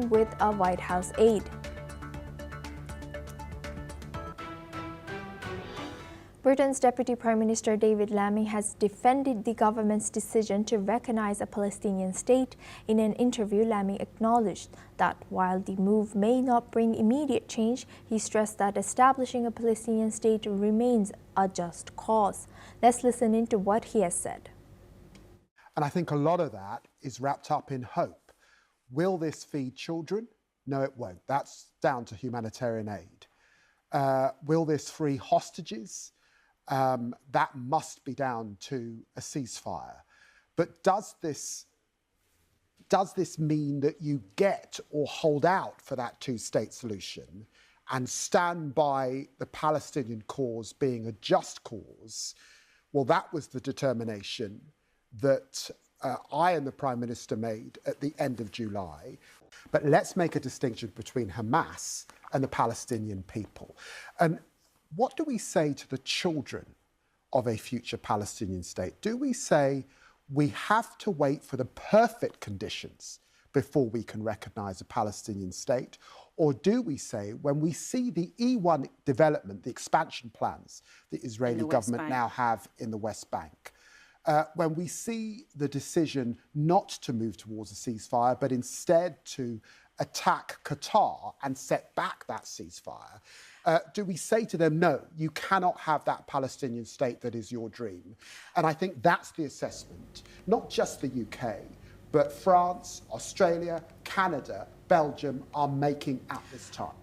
along with a White House aide. Britain's Deputy Prime Minister David Lammy has defended the government's decision to recognize a Palestinian state. In an interview, Lammy acknowledged that while the move may not bring immediate change, he stressed that establishing a Palestinian state remains a just cause. Let's listen into what he has said. And I think a lot of that is wrapped up in hope. Will this feed children? No, it won't. That's down to humanitarian aid. Will this free hostages? That must be down to a ceasefire. But does this mean that you get or hold out for that two-state solution and stand by the Palestinian cause being a just cause? Well, that was the determination that I and the Prime Minister made at the end of July. But let's make a distinction between Hamas and the Palestinian people. And what do we say to the children of a future Palestinian state? Do we say we have to wait for the perfect conditions before we can recognise a Palestinian state? Or do we say, when we see the E1 development, the expansion plans the Israeli government now have in the West Bank, when we see the decision not to move towards a ceasefire, but instead to attack Qatar and set back that ceasefire, do we say to them, no, you cannot have that Palestinian state that is your dream? And I think that's the assessment, not just the UK, but France, Australia, Canada, Belgium are making at this time.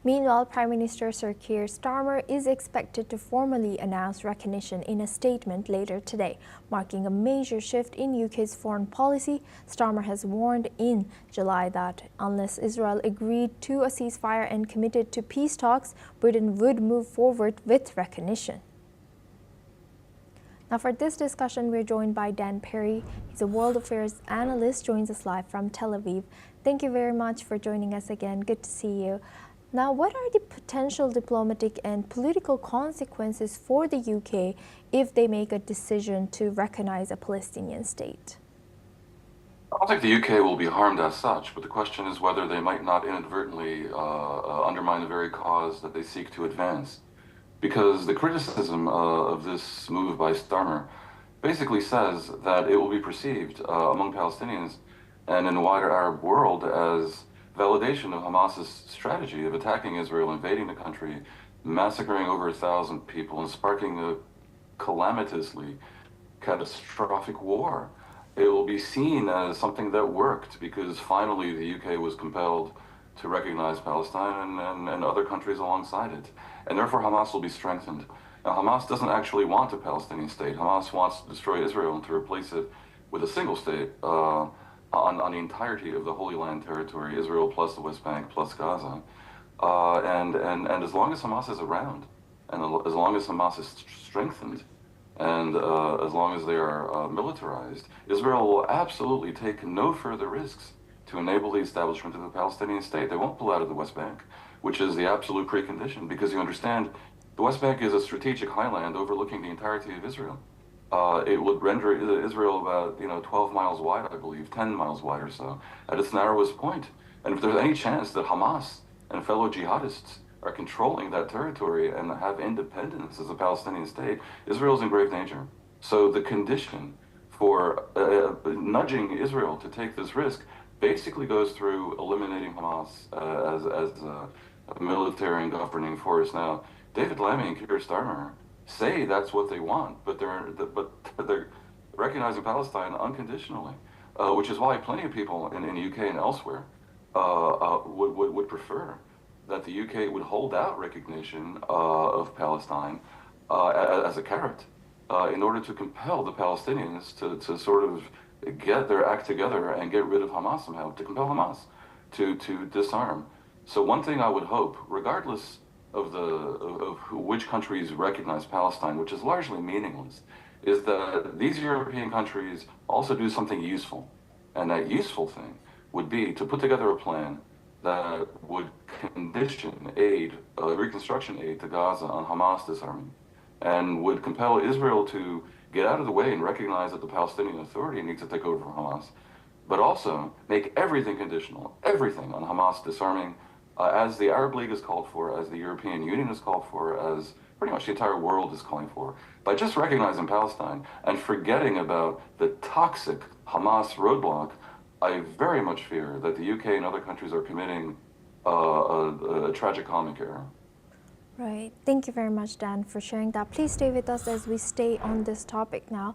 Meanwhile, Prime Minister Sir Keir Starmer is expected to formally announce recognition in a statement later today, marking a major shift in UK's foreign policy. Starmer has warned in July that unless Israel agreed to a ceasefire and committed to peace talks, Britain would move forward with recognition. Now for this discussion, we're joined by Dan Perry. He's a world affairs analyst, joins us live from Tel Aviv. Thank you very much for joining us again. Good to see you. Now, what are the potential diplomatic and political consequences for the UK if they make a decision to recognize a Palestinian state? I don't think the UK will be harmed as such, but the question is whether they might not inadvertently undermine the very cause that they seek to advance. Because the criticism of this move by Starmer basically says that it will be perceived among Palestinians and in the wider Arab world as validation of Hamas's strategy of attacking Israel, invading the country, massacring over 1,000 people, and sparking a calamitously catastrophic war. It will be seen as something that worked because finally the UK was compelled to recognize Palestine and other countries alongside it. And therefore Hamas will be strengthened. Now, Hamas doesn't actually want a Palestinian state. Hamas wants to destroy Israel and to replace it with a single state on the entirety of the Holy Land territory, Israel plus the West Bank plus Gaza. And as long as Hamas is around, and as long as Hamas is strengthened, and as long as they are militarized, Israel will absolutely take no further risks to enable the establishment of a Palestinian state. They won't pull out of the West Bank, which is the absolute precondition, because you understand, the West Bank is a strategic highland overlooking the entirety of Israel. It would render Israel about 12 miles wide, I believe, 10 miles wide or so, at its narrowest point. And if there's any chance that Hamas and fellow jihadists are controlling that territory and have independence as a Palestinian state, Israel's in grave danger. So the condition for nudging Israel to take this risk basically goes through eliminating Hamas as a military and governing force. Now, David Lammy and Keir Starmer say that's what they want, but they're recognizing Palestine unconditionally, which is why plenty of people in the UK and elsewhere would prefer that the UK would hold out recognition of Palestine as a carrot in order to compel the Palestinians to sort of get their act together and get rid of Hamas somehow, to compel Hamas to disarm. So one thing I would hope, regardless of which countries recognize Palestine, which is largely meaningless, is that these European countries also do something useful. And that useful thing would be to put together a plan that would condition aid, reconstruction aid to Gaza on Hamas disarming, and would compel Israel to get out of the way and recognize that the Palestinian Authority needs to take over from Hamas, but also make everything conditional, everything on Hamas disarming, as the Arab League has called for, as the European Union has called for, as pretty much the entire world is calling for, by just recognizing Palestine and forgetting about the toxic Hamas roadblock. I very much fear that the UK and other countries are committing a tragic comic error. Right. Thank you very much, Dan, for sharing that. Please stay with us as we stay on this topic now.